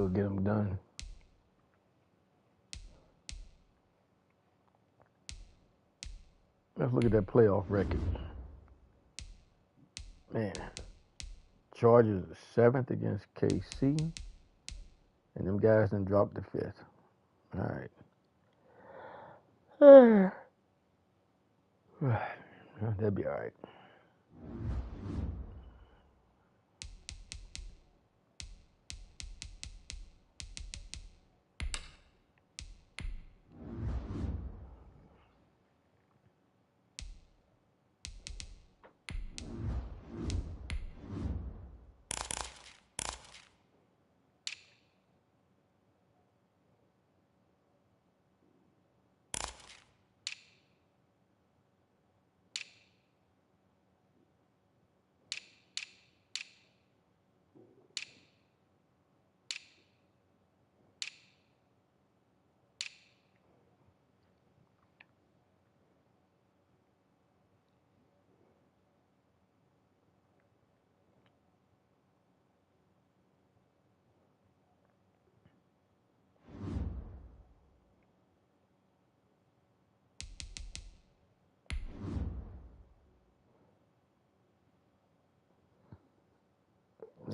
We'll get them done. Let's look at that playoff record. Man, Chargers are 7th against KC, and them guys done dropped to 5th. All right. That'd be all right.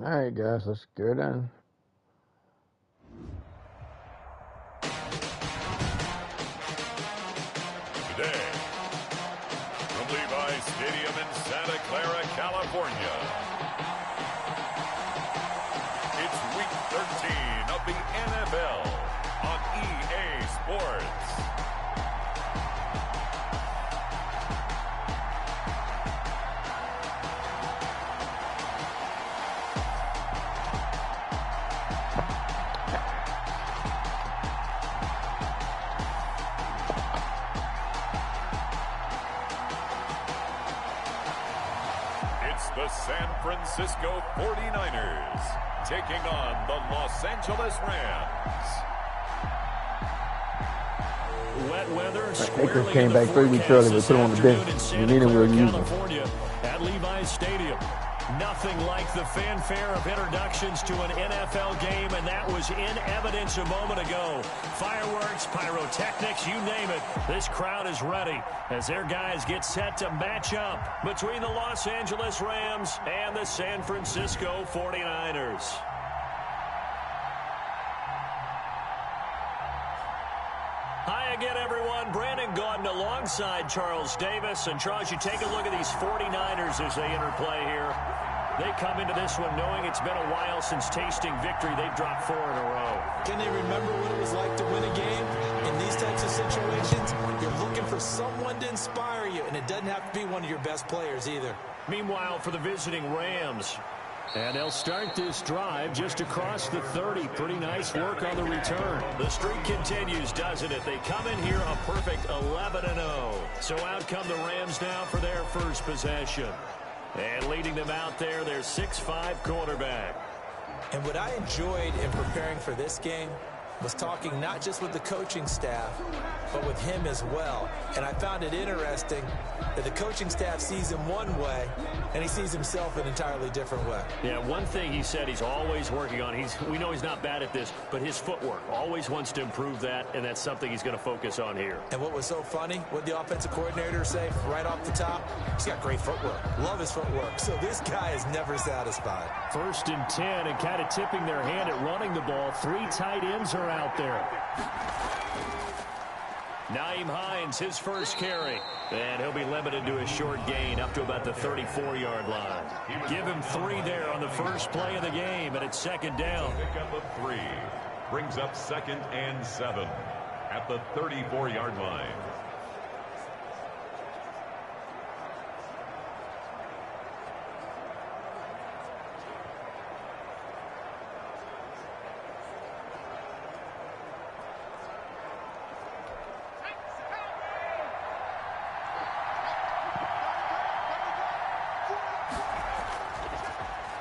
All right, guys, let's get it done. Today, from Levi's Stadium in Santa Clara, California, it's Week 13 of the NFL on EA Sports. The San Francisco 49ers taking on the Los Angeles Rams. Wet weather. I think this came back 3 weeks early. We put him on the bench. We need him, we'll use him. At Levi's Stadium. Nothing like the fanfare of introductions to an NFL game, and that was in evidence a moment ago. Fireworks, pyrotechnics, you name it. This crowd is ready as their guys get set to match up between the Los Angeles Rams and the San Francisco 49ers. Hi again, everyone. Brandon Gaudin alongside Charles Davis. And Charles, you take a look at these 49ers as they interplay here. They come into this one knowing it's been a while since tasting victory. They've dropped 4 in a row. Can they remember what it was like to win a game? In these types of situations, you're looking for someone to inspire you, and it doesn't have to be one of your best players either. Meanwhile, for the visiting Rams, and they'll start this drive just across the 30. Pretty nice work on the return. The streak continues, doesn't it? They come in here a perfect 11-0. So out come the Rams now for their first possession. And leading them out there, their 6'5" quarterback. And what I enjoyed in preparing for this game was talking not just with the coaching staff, but with him as well. And I found it interesting that the coaching staff sees him one way, and he sees himself an entirely different way. Yeah, one thing he said he's always working on, we know he's not bad at this, but his footwork, always wants to improve that, and that's something he's going to focus on here. And what was so funny, what the offensive coordinator say right off the top, he's got great footwork. Love his footwork. So this guy is never satisfied. 1st and 10, and kind of tipping their hand at running the ball. 3 tight ends are out there. Nyheim Hines, his first carry. And he'll be limited to a short gain up to about the 34-yard line. Give him 3 there on the first play of the game, and it's 2nd down. Pickup of 3 brings up 2nd and 7 at the 34-yard line.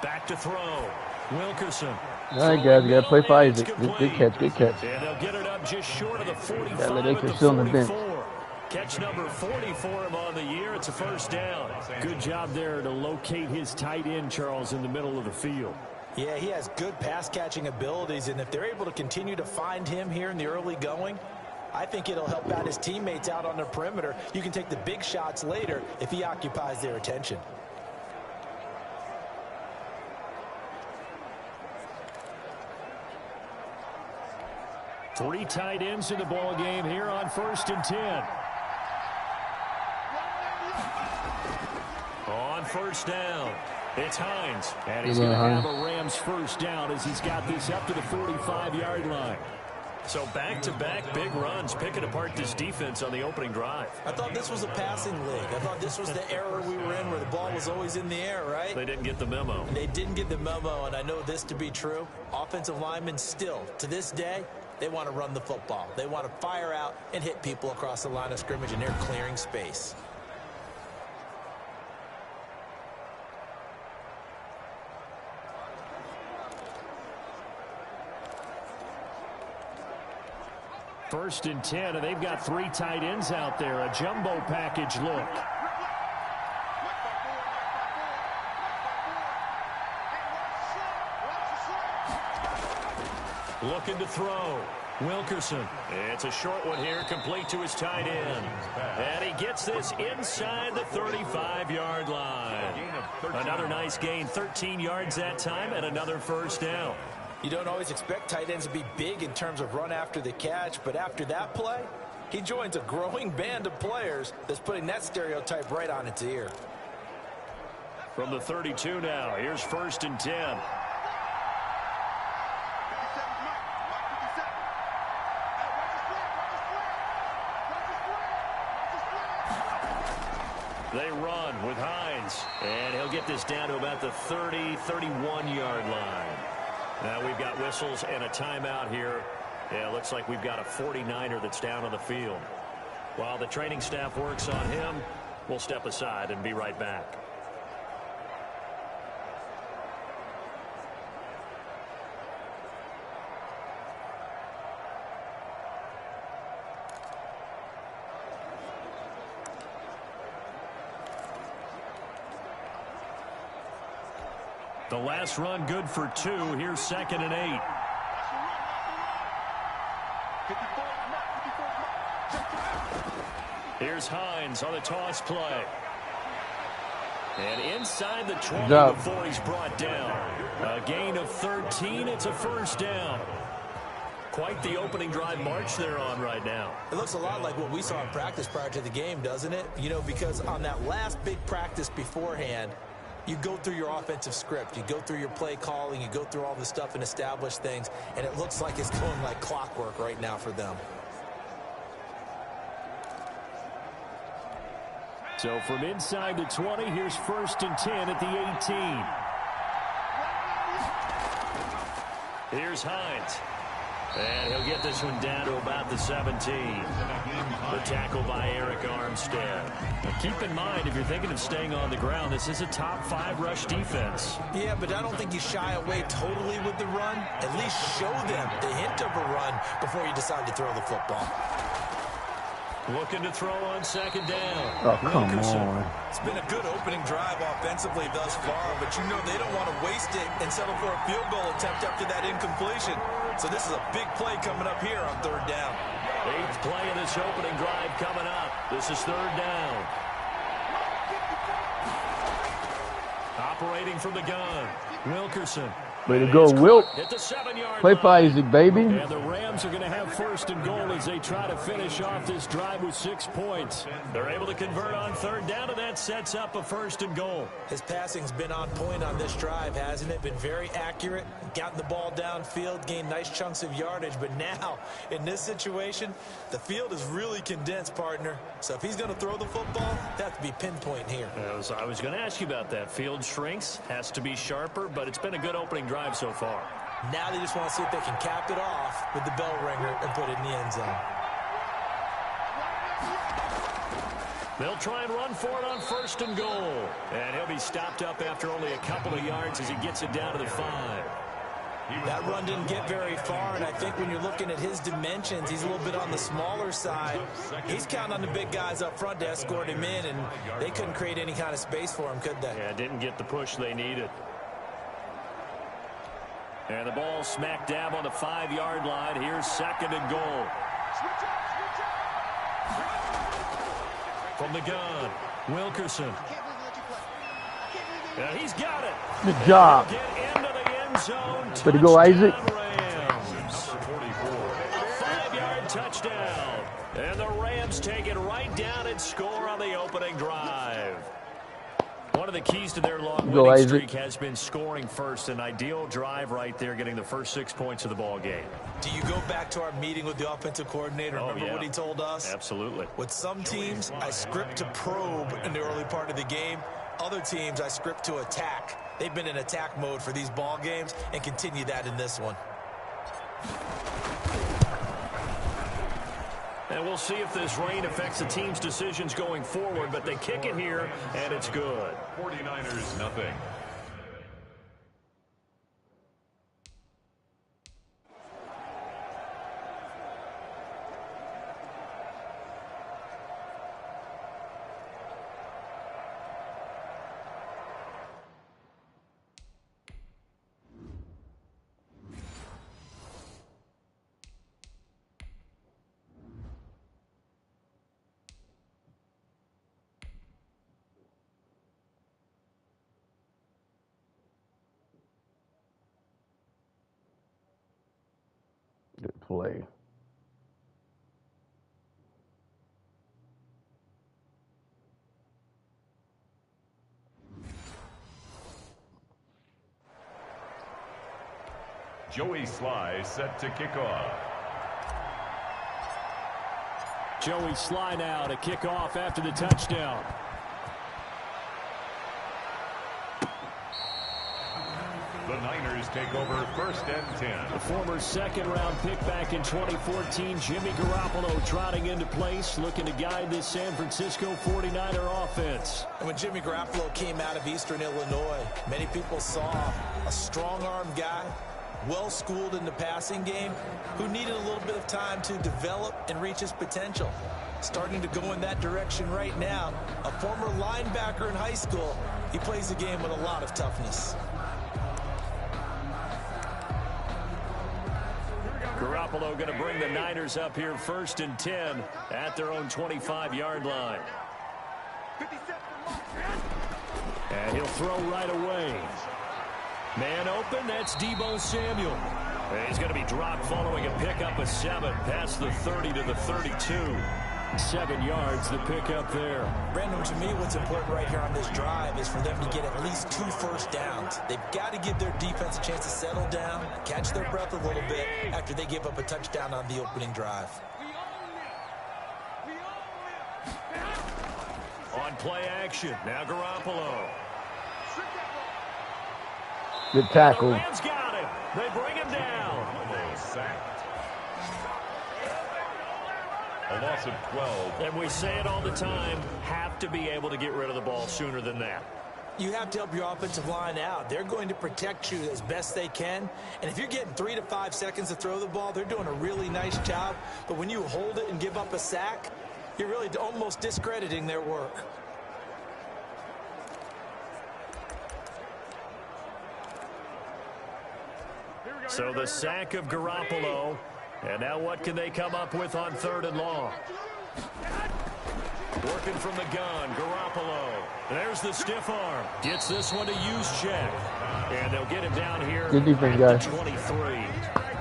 Back to throw. Wilkerson. All right, guys, we got to play for Isaac. Good catch, good catch. And they'll get it up just short of the 45 Gotta let at Akers the still on the bench. 44. Catch number 40 for him on the year. It's a 1st down. Good job there to locate his tight end, Charles, in the middle of the field. Yeah, he has good pass-catching abilities, and if they're able to continue to find him here in the early going, I think it'll help out his teammates out on the perimeter. You can take the big shots later if he occupies their attention. Three tight ends in the ball game here on 1st and 10. On 1st down, it's Hines. And he's going to have a Rams 1st down as he's got this up to the 45-yard line. So back-to-back big runs, picking apart this defense on the opening drive. I thought this was a passing league. I thought this was the era we were in where the ball was always in the air, right? They didn't get the memo. They didn't get the memo, and I know this to be true. Offensive linemen still, to this day, they want to run the football. They want to fire out and hit people across the line of scrimmage, and they're clearing space. First and 10, and they've got three tight ends out there. A jumbo package look. Looking to throw. Wilkerson. It's a short one here, complete to his tight end. And he gets this inside the 35-yard line. Another nice gain, 13 yards that time, and another 1st down. You don't always expect tight ends to be big in terms of run after the catch, but after that play, he joins a growing band of players that's putting that stereotype right on its ear. From the 32 now, here's 1st and 10. They run with Hines, and he'll get this down to about the 30, 31-yard line. Now we've got whistles and a timeout here. Yeah, it looks like we've got a 49er that's down on the field. While the training staff works on him, we'll step aside and be right back. The last run good for 2. Here's 2nd and 8. Here's Hines on the toss play. And inside the 20 before he's brought down. A gain of 13. It's a 1st down. Quite the opening drive march they're on right now. It looks a lot like what we saw in practice prior to the game, doesn't it? You know, because on that last big practice beforehand, you go through your offensive script, you go through your play calling, you go through all the stuff and establish things, and it looks like it's going like clockwork right now for them. So from inside the 20, here's 1st and 10 at the 18. Here's Hines. And he'll get this one down to about the 17. The tackle by Eric Armstead. Now keep in mind, if you're thinking of staying on the ground, this is a top 5 rush defense. Yeah, but I don't think you shy away totally with the run. At least show them the hint of a run before you decide to throw the football. Looking to throw on 2nd down. Oh, come on. It's been a good opening drive offensively thus far, but you know they don't want to waste it and settle for a field goal attempt after that incompletion. So this is a big play coming up here on 3rd down. 8th play of this opening drive coming up. This is 3rd down. Operating from the gun, Wilkerson. Way to go, Wilt. Hit the 7-yard Play line. Isaac, baby. And the Rams are going to have 1st and goal as they try to finish off this drive with 6 points. They're able to convert on 3rd down, and that sets up a 1st and goal. His passing's been on point on this drive, hasn't it? Been very accurate, gotten the ball downfield, gained nice chunks of yardage. But now, in this situation, the field is really condensed, partner. So if he's going to throw the football, that to be pinpoint here. I was going to ask you about that. Field shrinks, has to be sharper, but it's been a good opening drive so far. Now they just want to see if they can cap it off with the bell ringer and put it in the end zone. They'll try and run for it on 1st and goal. And he'll be stopped up after only a couple of yards as he gets it down to the 5. That run didn't get very far, and I think when you're looking at his dimensions, he's a little bit on the smaller side. He's counting on the big guys up front to escort him in, and they couldn't create any kind of space for him, could they? Yeah, didn't get the push they needed. And the ball smack dab on the 5-yard line. Here's 2nd and goal. From the gun, Wilkerson. And he's got it. Good job. Get into the end zone. Way to go, Isaac. Rams. A 5-yard touchdown. And the Rams take it right down and score on the opening drive. One of the keys to their long winning streak has been scoring first. An ideal drive right there, getting the first 6 points of the ball game. Do you go back to our meeting with the offensive coordinator? Remember what he told us? Absolutely. With some teams, I script to probe in the early part of the game. Other teams, I script to attack. They've been in attack mode for these ball games and continue that in this one. And we'll see if this rain affects the team's decisions going forward, but they kick it here, and it's good. 49ers, nothing. Good play. Joey Sly set to kick off. Joey Sly now to kick off after the touchdown. The Niners take over 1st and 10. The former 2nd-round pick back in 2014, Jimmy Garoppolo trotting into place, looking to guide this San Francisco 49er offense. And when Jimmy Garoppolo came out of Eastern Illinois, many people saw a strong-arm guy, well-schooled in the passing game, who needed a little bit of time to develop and reach his potential. Starting to go in that direction right now. A former linebacker in high school, he plays the game with a lot of toughness. Garoppolo going to bring the Niners up here 1st and 10 at their own 25-yard line. And he'll throw right away. Man open, that's Deebo Samuel. And he's going to be dropped following a pickup of 7 past the 30 to the 32. 7 yards, the pickup there. Brandon, to me, what's important right here on this drive is for them to get at least 2 first downs. They've got to give their defense a chance to settle down, catch their breath a little bit after they give up a touchdown on the opening drive. On play action, now Garoppolo. Good tackle. The Rams got him. They bring him down. Almost sacked. A loss of 12. And we say it all the time, have to be able to get rid of the ball sooner than that. You have to help your offensive line out. They're going to protect you as best they can. And if you're getting 3 to 5 seconds to throw the ball, they're doing a really nice job. But when you hold it and give up a sack, you're really almost discrediting their work. So the sack of Garoppolo. And now what can they come up with on 3rd and long? Working from the gun, Garoppolo. There's the stiff arm. Gets this one to use check. And they'll get him down here Good defense, at guys. the 23.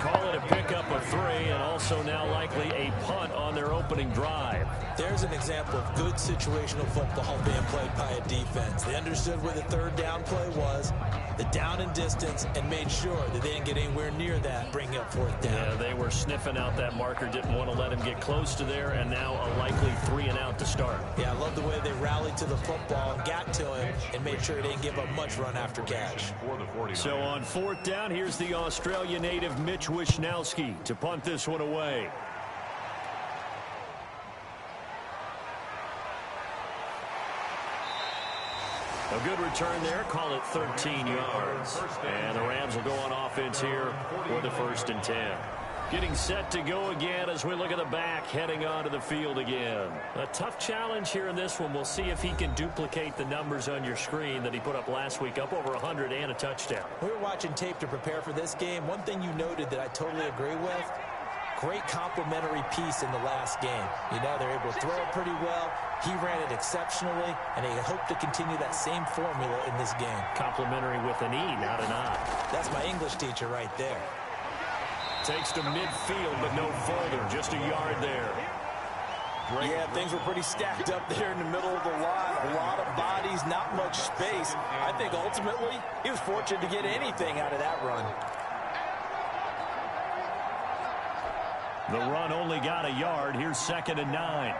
Call it a pickup of 3, and also now likely a punt on their opening drive. There's an example of good situational football being played by a defense. They understood where the 3rd down play was, the down and distance, and made sure that they didn't get anywhere near that, bringing up 4th down. Yeah, they were sniffing out that marker, didn't want to let him get close to there, and now a likely 3 and out to start. Yeah, I love the way they rallied to the football and got to him and made sure they didn't give up much run after catch. So on 4th down, here's the Australia native Mitch Wishnowski to punt this one away. A good return there. Call it 13 yards. And the Rams will go on offense here with the 1st and 10. Getting set to go again as we look at the back, heading onto the field again. A tough challenge here in this one. We'll see if he can duplicate the numbers on your screen that he put up last week, up over 100 and a touchdown. We were watching tape to prepare for this game. One thing you noted that I totally agree with, great complementary piece in the last game. You know, they're able to throw it pretty well. He ran it exceptionally, and they hope to continue that same formula in this game. Complementary with an E, not an I. That's my English teacher right there. Takes to midfield, but no further. Just a yard there. Yeah, things were pretty stacked up there in the middle of the line. A lot of bodies, not much space. I think ultimately he was fortunate to get anything out of that run. The run only got a yard. Here's 2nd and 9.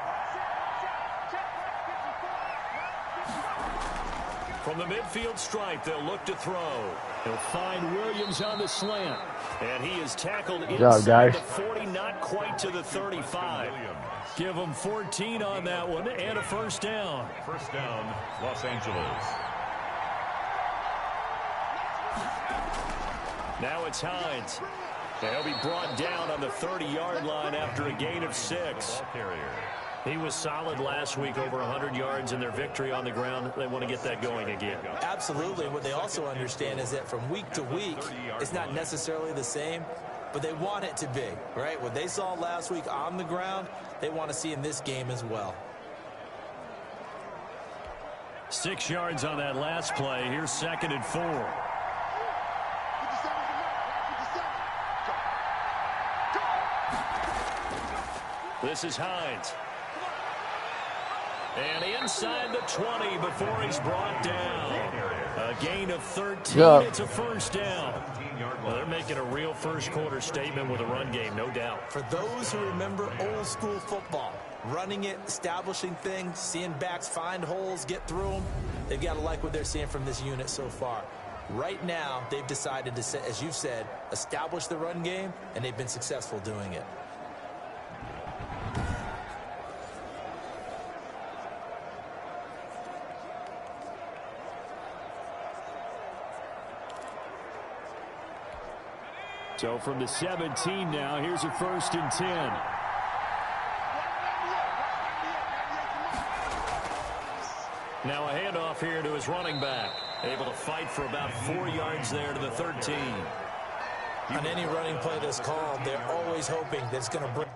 From the midfield stripe, they'll look to throw. He'll find Williams on the slant. And he is tackled inside the 40, not quite to the 35. Give him 14 on that one and a first down. First down, Los Angeles. Now it's Hines. He'll be brought down on the 30-yard line after a gain of 6. He was solid last week, over 100 yards in their victory on the ground. They want to get that going again. Absolutely. What they also understand is that from week to week, it's not necessarily the same, but they want it to be, right? What they saw last week on the ground, they want to see in this game as well. 6 yards on that last play. Here's 2nd and 4. This is Hines. And inside the 20 before he's brought down. A gain of 13. It's a first down. Well, they're making a real first-quarter statement with a run game, no doubt. For those who remember old-school football, running it, establishing things, seeing backs find holes, get through them, they've got to like what they're seeing from this unit so far. Right now, they've decided to, as you've said, establish the run game, and they've been successful doing it. So from the 17 now, here's a 1st and 10. Now a handoff here to his running back. Able to fight for about 4 yards there to the 13. On any running play that's called, they're always hoping that it's going to bring.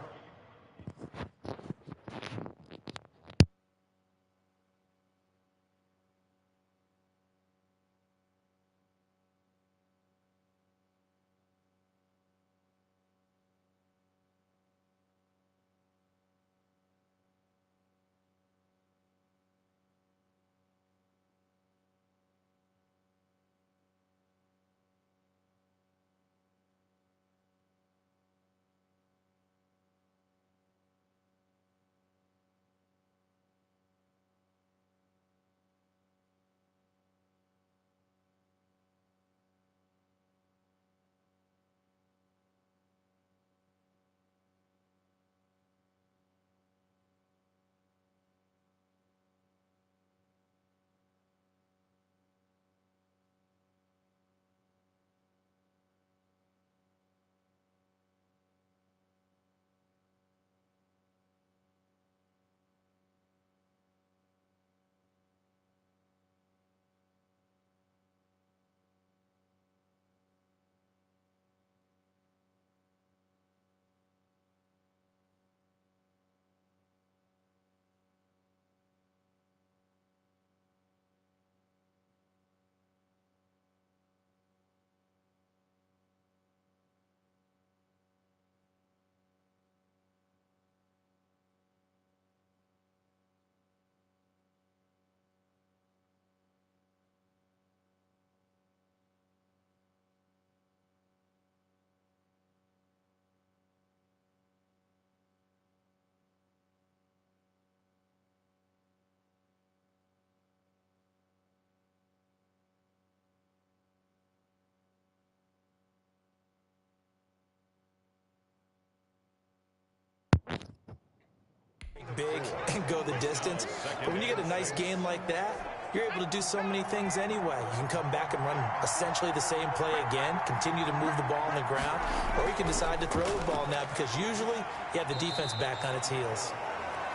Big and go the distance. But when you get a nice gain like that, you're able to do so many things anyway. You can come back and run essentially the same play again, continue to move the ball on the ground, or you can decide to throw the ball now because usually you have the defense back on its heels.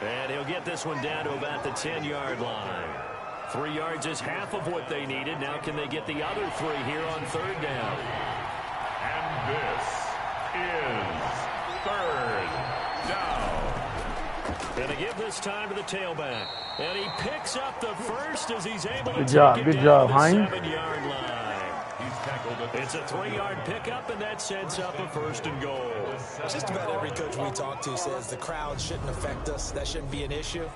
And he'll get this one down to about the 10-yard line. 3 yards is half of what they needed. Now can they get the other 3 here on third down? And this is third down. Going to give this time to the tailback. And he picks up the first as he's able to Good job, take it good down job, to Hines. the 7-yard line. He's tackled at the It's a 3-yard pickup, and that sets up a 1st and goal. Just about every coach we talk to says the crowd shouldn't affect us. That shouldn't be an issue.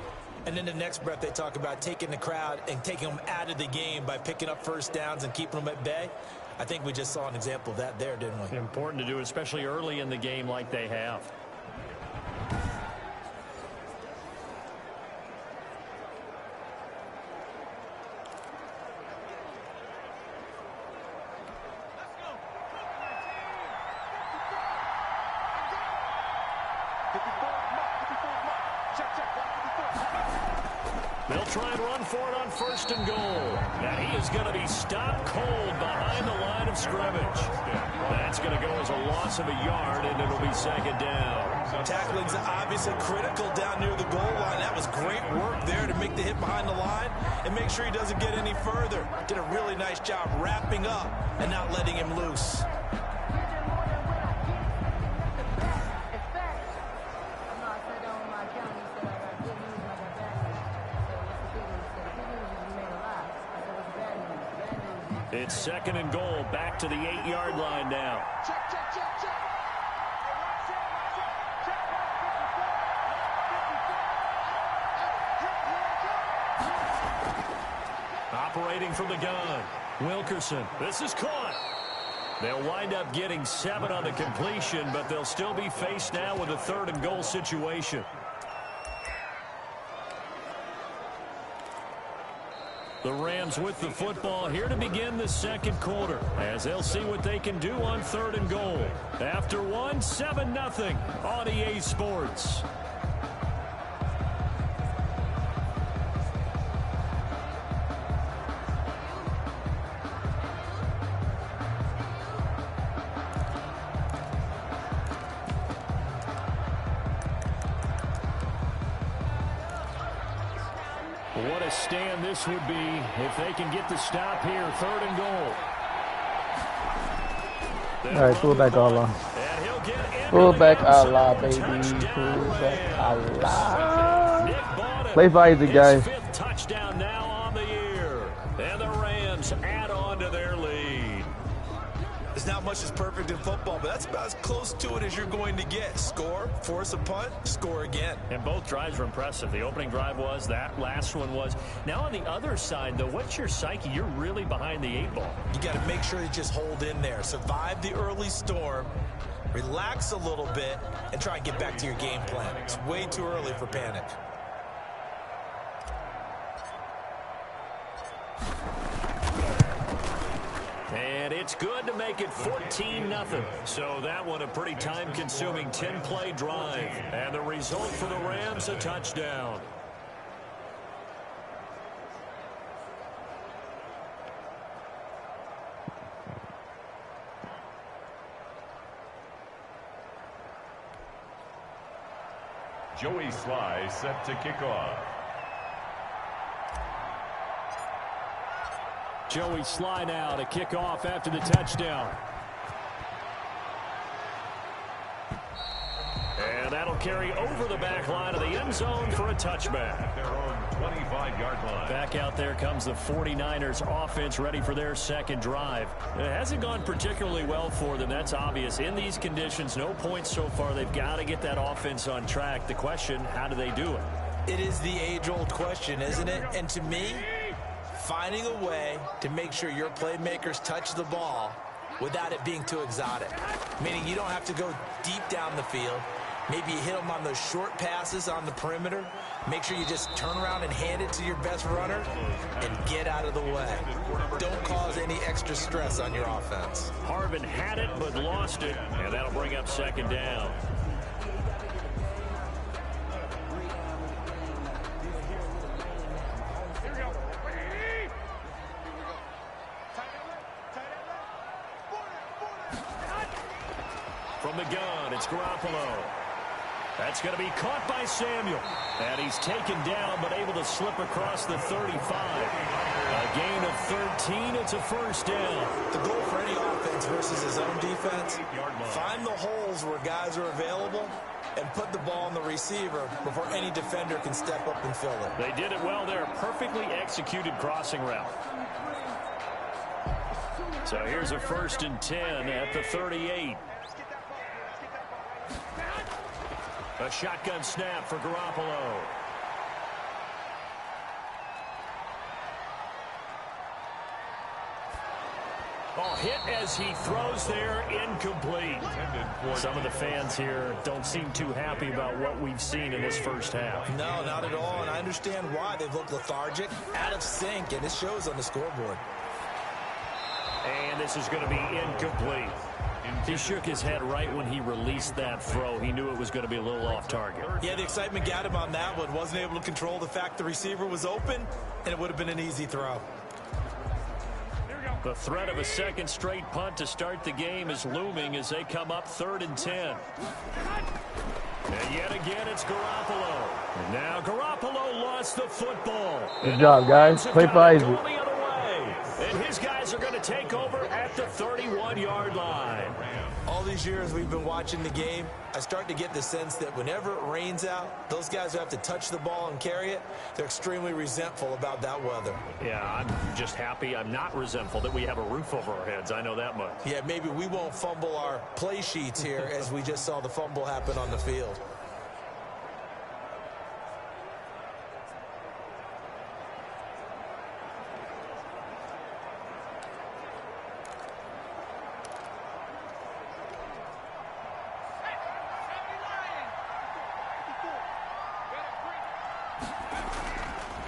And then the next breath they talk about taking the crowd and taking them out of the game by picking up first downs and keeping them at bay. I think we just saw an example of that there, didn't we? Important to do, especially early in the game like they have. They'll try and run for it on 1st and goal. And he is going to be stopped cold behind the line of scrimmage. That's going to go as a loss of a yard, and it'll be 2nd down. Tackling's obviously critical down near the goal line. That was great work there to make the hit behind the line and make sure he doesn't get any further. Did a really nice job wrapping up and not letting him loose. It's 2nd and goal, back to the 8-yard line now. Operating from the gun, Wilkerson. This is caught. They'll wind up getting 7 on the completion, but they'll still be faced now with a 3rd and goal situation. The Rams with the football here to begin the 2nd quarter as they'll see what they can do on 3rd and goal. After 1, 7-0 on EA Sports. What a stand this would be if they can get the stop here. 3rd and goal. All right, fullback Allah. Fullback Allah, baby. Fullback Allah. Play for Isaac, guys. 5th touchdown now on the year. And the Rams add on to their lead. There's not much that's perfect in football, but that's about as close to it as you're going to get. Score, force a punt, score again. And both drives were impressive. The opening drive was, that last one was. Now on the other side, though, what's your psyche? You're really behind the 8 ball. You got to make sure you just hold in there. Survive the early storm, relax a little bit, and try and get back to your game plan. It's way too early for panic. And it's good to make it 14-0. So that one a pretty time-consuming 10-play drive. And the result for the Rams, a touchdown. Joey Sly set to kick off. Joey Sly now to kick off after the touchdown. And that'll carry over the back line of the end zone for a touchback. Their own 25-yard line. Back out there comes the 49ers offense ready for their 2nd drive. It hasn't gone particularly well for them. That's obvious. In these conditions, no points so far. They've got to get that offense on track. The question, how do they do it? It is the age-old question, isn't it? And to me, finding a way to make sure your playmakers touch the ball without it being too exotic. Meaning you don't have to go deep down the field. Maybe you hit them on those short passes on the perimeter. Make sure you just turn around and hand it to your best runner and get out of the way. Don't cause any extra stress on your offense. Harvin had it but lost it, and that'll bring up 2nd down. It's Garoppolo. That's going to be caught by Samuel. And he's taken down, but able to slip across the 35. A gain of 13. It's a first down. The goal for any offense versus his own defense, find the holes where guys are available and put the ball on the receiver before any defender can step up and fill it. They did it well there. Perfectly executed crossing route. So here's a 1st and 10 at the 38. A shotgun snap for Garoppolo. Oh, hit as he throws there, incomplete. Some of the fans here don't seem too happy about what we've seen in this first half. No, not at all, and I understand why. They've looked lethargic, out of sync, and it shows on the scoreboard. And this is going to be incomplete. He shook his head right when he released that throw. He knew it was going to be a little off target. Yeah, the excitement got him on that one. Wasn't able to control the fact the receiver was open, and it would have been an easy throw. The threat of a second straight punt to start the game is looming as they come up 3rd and 10. And yet again, it's Garoppolo. And now Garoppolo lost the football. Good job, guys. Play for Isaac. And his guys are going to take over at the 31-yard line. All these years we've been watching the game, I start to get the sense that whenever it rains out, those guys who have to touch the ball and carry it, they're extremely resentful about that weather. Yeah, I'm just happy I'm not resentful that we have a roof over our heads. I know that much. Yeah, maybe we won't fumble our play sheets here as we just saw the fumble happen on the field.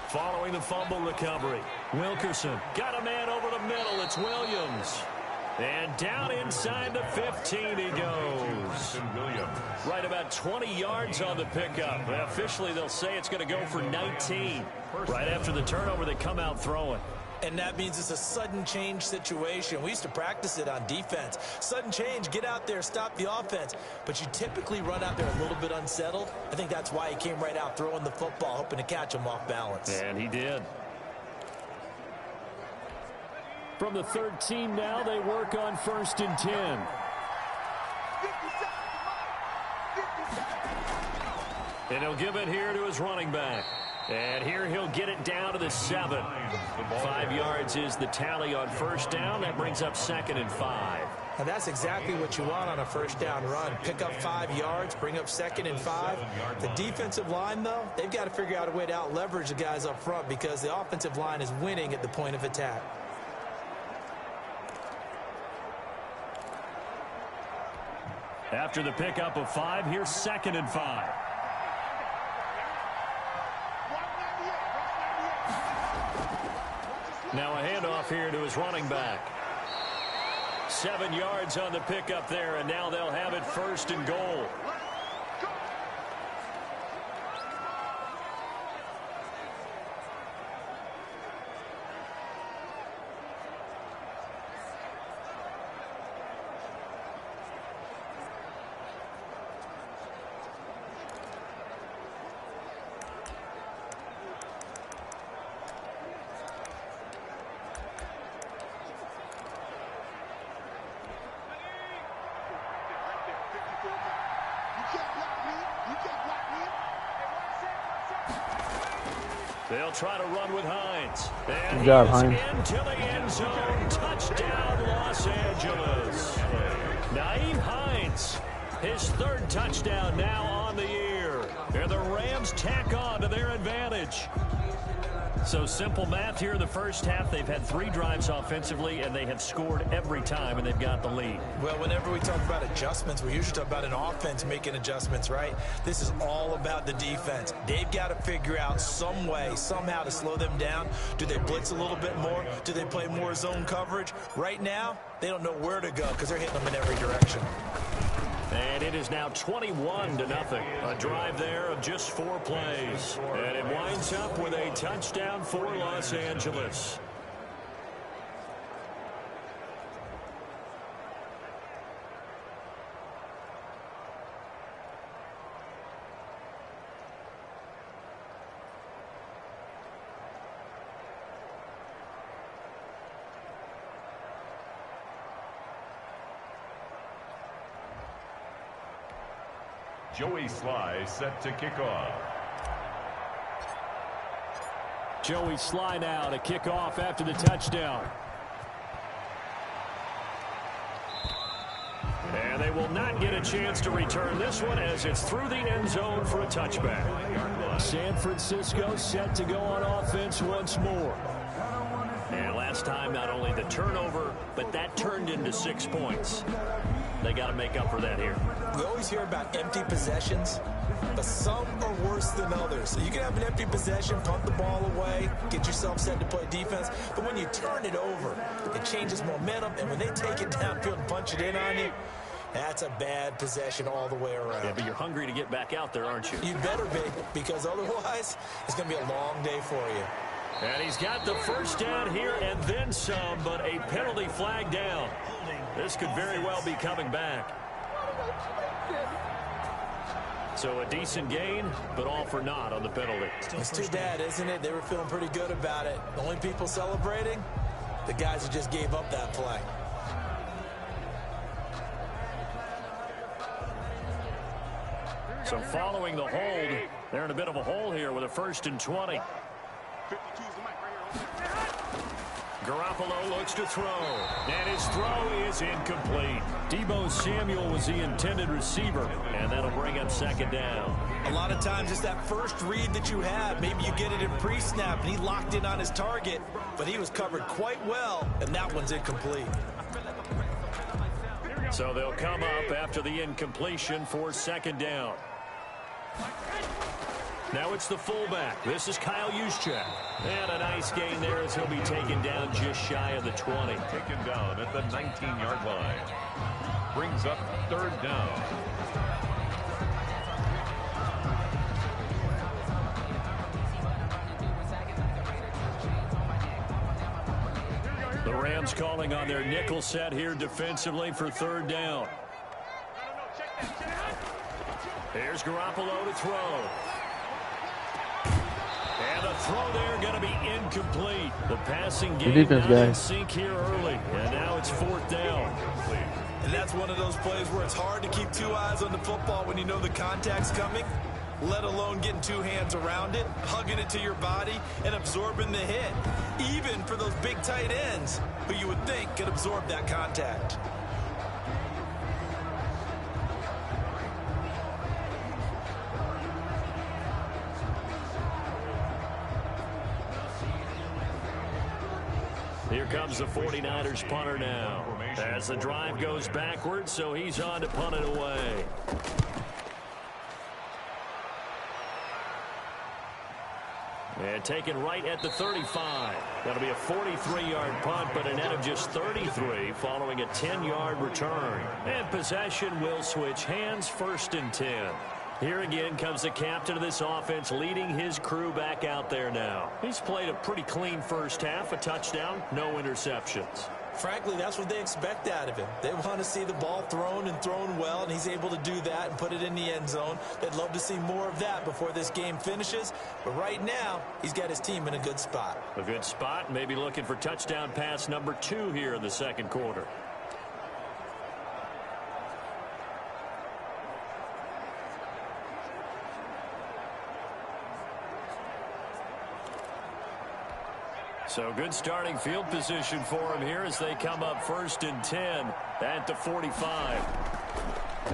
Following the fumble recovery, Wilkerson got a man over the middle. It's Williams. And down inside the 15 he goes. Right about 20 yards on the pickup. Officially, they'll say it's going to go for 19. Right after the turnover, they come out throwing. And that means it's a sudden change situation. We used to practice it on defense. Sudden change, get out there, stop the offense. But you typically run out there a little bit unsettled. I think that's why he came right out throwing the football, hoping to catch him off balance. And he did. From the 13 now, they work on 1st and 10. And he'll give it here to his running back. And here he'll get it down to the 7. 5 yards is the tally on 1st down. That brings up 2nd and 5. And that's exactly what you want on a 1st down run. Pick up 5 yards, bring up 2nd and 5. The defensive line, though, they've got to figure out a way to out-leverage the guys up front because the offensive line is winning at the point of attack. After the pickup of 5, here's 2nd and 5. Now a handoff here to his running back. 7 yards on the pickup there, and now they'll have it 1st and goal. They'll try to run with Hines. And good job, Hines. Into the end zone. Touchdown, Los Angeles. Nyheim Hines, his 3rd touchdown now on the year. And the Rams tack on to their advantage. So simple math here in the first half. They've had 3 drives offensively, and they have scored every time, and they've got the lead. Well, whenever we talk about adjustments, we usually talk about an offense making adjustments, right? This is all about the defense. They've got to figure out some way, somehow to slow them down. Do they blitz a little bit more? Do they play more zone coverage? Right now, they don't know where to go because they're hitting them in every direction. And it is now 21-0. A drive there of just 4 plays. And it winds up with a touchdown for Los Angeles. Joey Sly set to kick off. Joey Sly now to kick off after the touchdown. And they will not get a chance to return this one as it's through the end zone for a touchback. San Francisco set to go on offense once more. And last time, not only the turnover, but that turned into 6 points. They got to make up for that here. We always hear about empty possessions, but some are worse than others. So you can have an empty possession, punt the ball away, get yourself set to play defense. But when you turn it over, it changes momentum. And when they take it downfield and punch it in on you, that's a bad possession all the way around. Yeah, but you're hungry to get back out there, aren't you? You better be, because otherwise it's going to be a long day for you. And he's got the first down here and then some, but a penalty flag down. This could very well be coming back. So a decent gain, but all for naught on the penalty. It's too bad, isn't it? They were feeling pretty good about it. The only people celebrating, the guys who just gave up that play. So following the hold, they're in a bit of a hole here with a 1st and 20. Garoppolo looks to throw, and his throw is incomplete. Deebo Samuel was the intended receiver, and that'll bring up 2nd down. A lot of times it's that first read that you have. Maybe you get it in pre-snap, and he locked in on his target, but he was covered quite well, and that one's incomplete. So they'll come up after the incompletion for 2nd down. Now it's the fullback. This is Kyle Juszczyk. And a nice gain there as he'll be taken down just shy of the 20. Taken down at the 19-yard line. Brings up 3rd down. The Rams calling on their nickel set here defensively for 3rd down. Here's Garoppolo to throw. And the throw there going to be incomplete. The passing game not in sync here early. And now it's 4th down. And that's one of those plays where it's hard to keep 2 eyes on the football when you know the contact's coming, let alone getting 2 hands around it, hugging it to your body, and absorbing the hit. Even for those big tight ends who you would think could absorb that contact. Here comes the 49ers punter now. As the drive goes backwards, so he's on to punt it away. And taken right at the 35. That'll be a 43-yard punt, but a net of just 33 following a 10-yard return. And possession will switch hands, 1st and 10. Here again comes the captain of this offense leading his crew back out there now. He's played a pretty clean first half, a touchdown, no interceptions. Frankly, that's what they expect out of him. They want to see the ball thrown and thrown well, and he's able to do that and put it in the end zone. They'd love to see more of that before this game finishes. But right now, he's got his team in a good spot. A good spot, maybe looking for touchdown pass number 2 here in the 2nd quarter. So good starting field position for him here as they come up 1st and 10 at the 45.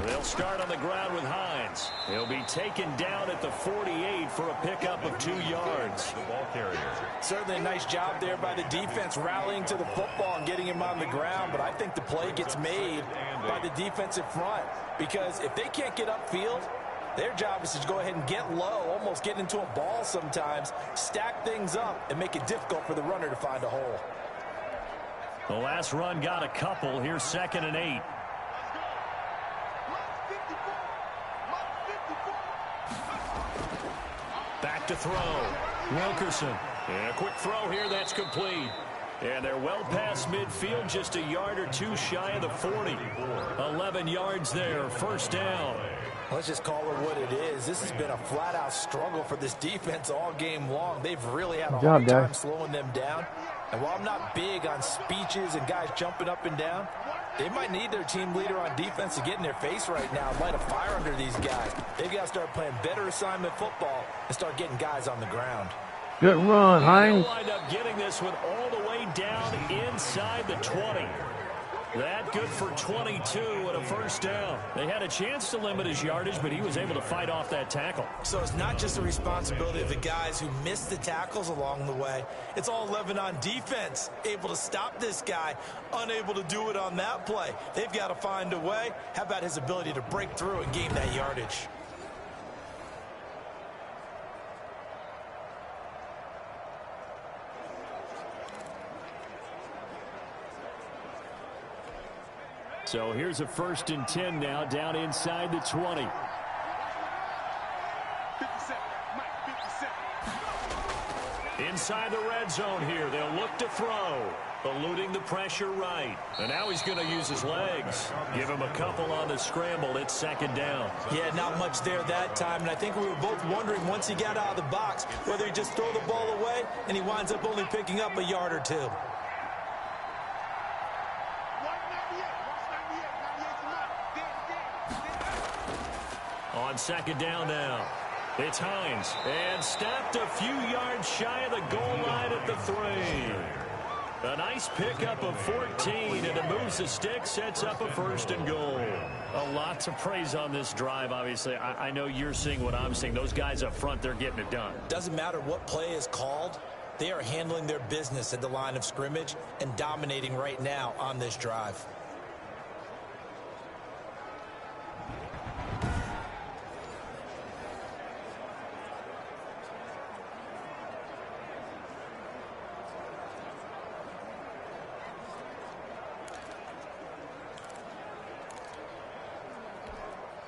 They'll start on the ground with Hines. He'll be taken down at the 48 for a pickup of 2 yards. The ball carrier. Certainly a nice job there by the defense rallying to the football and getting him on the ground, but I think the play gets made by the defensive front because if they can't get upfield, their job is to go ahead and get low, almost get into a ball sometimes, stack things up, and make it difficult for the runner to find a hole. The last run got a couple. Here's 2nd and 8. Back to throw. Wilkerson. And a quick throw here. That's complete. And they're well past midfield, just a yard or 2 shy of the 40. 11 yards there, 1st down. Let's just call it what it is. This has been a flat-out struggle for this defense all game long. They've really had a hard time slowing them down. And while I'm not big on speeches and guys jumping up and down, They might need their team leader on defense to get in their face right now and light a fire under these guys. They've got to start playing better assignment football and start getting guys on the ground. Good run, Hines. They'll wind up getting this one all the way down inside the 20. That good for 22 and a first down. They had a chance to limit his yardage, but he was able to fight off that tackle. So it's not just the responsibility of the guys who missed the tackles along the way. It's all 11 on defense, able to stop this guy, unable to do it on that play. They've got to find a way. How about his ability to break through and gain that yardage? So here's a 1st and 10 now, down inside the 20. Inside the red zone here, they'll look to throw. Eluding the pressure right. And now he's going to use his legs. Give him a couple on the scramble. It's 2nd down. Yeah, not much there that time. And I think we were both wondering once he got out of the box whether he just throw the ball away and he winds up only picking up a yard or two. On 2nd down now. It's Hines. And stopped a few yards shy of the goal line at the 3. A nice pickup of 14, and it moves the stick, sets up a 1st and goal. A lot to praise on this drive, obviously. I know you're seeing what I'm seeing. Those guys up front, they're getting it done. Doesn't matter what play is called. They are handling their business at the line of scrimmage and dominating right now on this drive.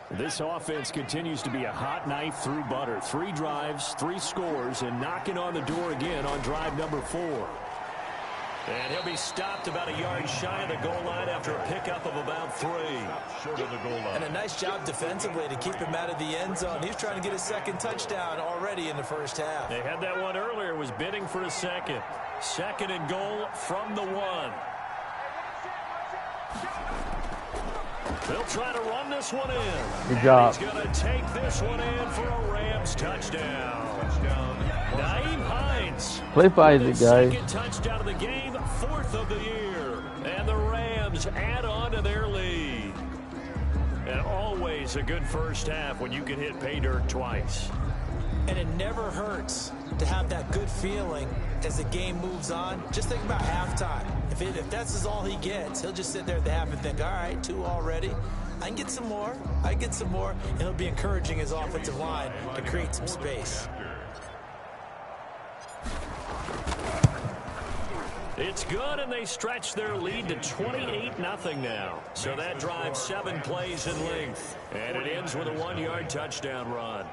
This offense continues to be a hot knife through butter. 3 drives, 3 scores, and knocking on the door again on drive number 4. And he'll be stopped about a yard shy of the goal line after a pickup of about 3. Short of the goal line. And a nice job defensively to keep him out of the end zone. He's trying to get his 2nd touchdown already in the 1st half. They had that one earlier, was bidding for a 2nd. 2nd and goal from the 1. They'll try to run this one in. Good job. He's going to take this one in for a Rams touchdown. Nyheim Hines. Play for Isaac, guys. 2nd touchdown of the game, 4th of the year. And the Rams add on to their lead. And always a good first half when you can hit pay dirt twice. And it never hurts to have that good feeling as the game moves on. Just think about halftime. If that's all he gets, he'll just sit there at the half and think, all right, 2 already. I can get some more. I can get some more. And he'll be encouraging his offensive line to create some space. It's good, and they stretch their lead to 28-0 now. So that drives 7 plays in length. And it ends with a 1-yard touchdown run.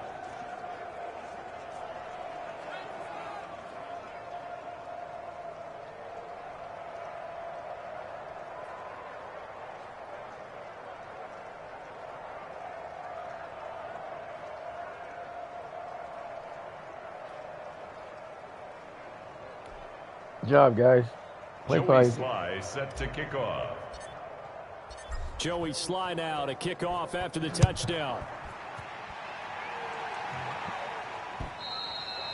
Good job, guys. Play for Joey Isaac. Sly set to kick off. Joey Sly now to kick off after the touchdown.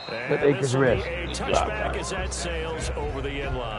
Let Akers rest. A touchback as that sails over the end line.